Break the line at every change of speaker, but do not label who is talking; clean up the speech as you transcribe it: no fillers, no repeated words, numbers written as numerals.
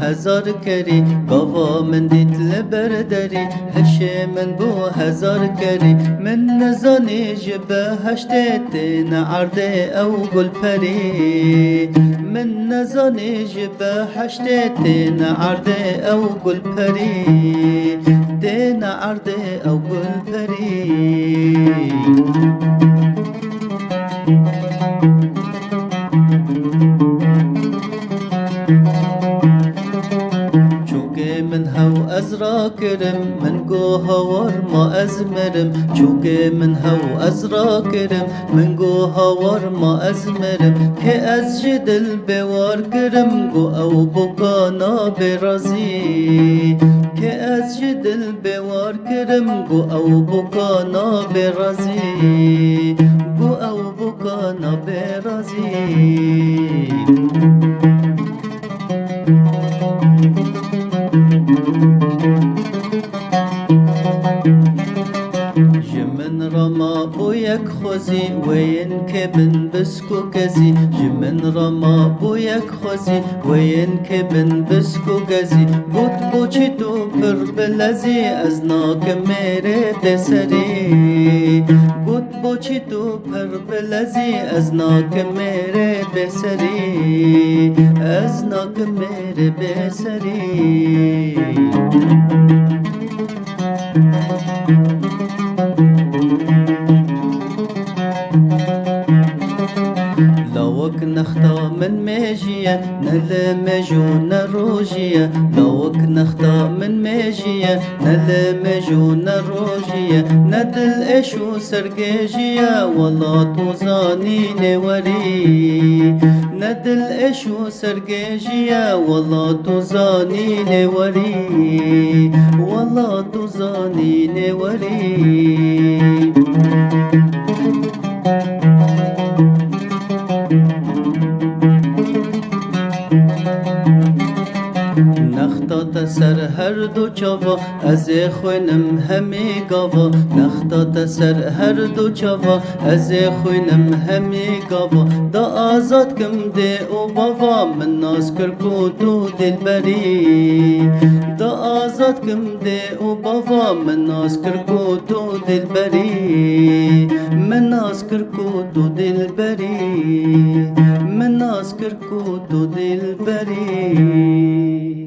هزار کری گاوا من دیت لبردری هشه من بو هزار کری من نزانی جبه هشتت نعرده او گل پری من نزانی جبه هشتت نعرده او گل پری دين عرض أول فريق شوقي من هو أزرا كرم من جوها ورما أزمرم شوقي من هو أزرا كرم من جوها ورما أزمرم كأسجد البوار كرم جو أو بكانا برازي كأسجد البوار كرم جو أو بكانا برازي جو أو بكانا برازي جمن رما بويك خوزي وين كبن بسكو كزي جمن رما بويك خوزي وين كبن بسكو كزي بوت بوچي تو پر بلزي ازناك میرے بسري بوت بوچي تو پر بلزي ازناك میرے بسري ازناك میرے بسري لوك نخطا من ماجية نل مجون روجية لوك نخطا من ماجية نل مجون روجية ندل اشو سرقاجية والله توزاني نوري ندل اشو سرقاجية والله توزاني نوري والله توزاني نوري نختا تسر هر دو چاوا از خوینم همی گاوا نختا تسر هر دو چاوا از خوینم همی گاوا دا آزاد کم ده او بابا من ناز کر کو تو دل بری دا آزاد کم ده او بابا من ناز کر کو تو دل بری من ناز کر کو تو دل بری من ناز کر کو تو دل بری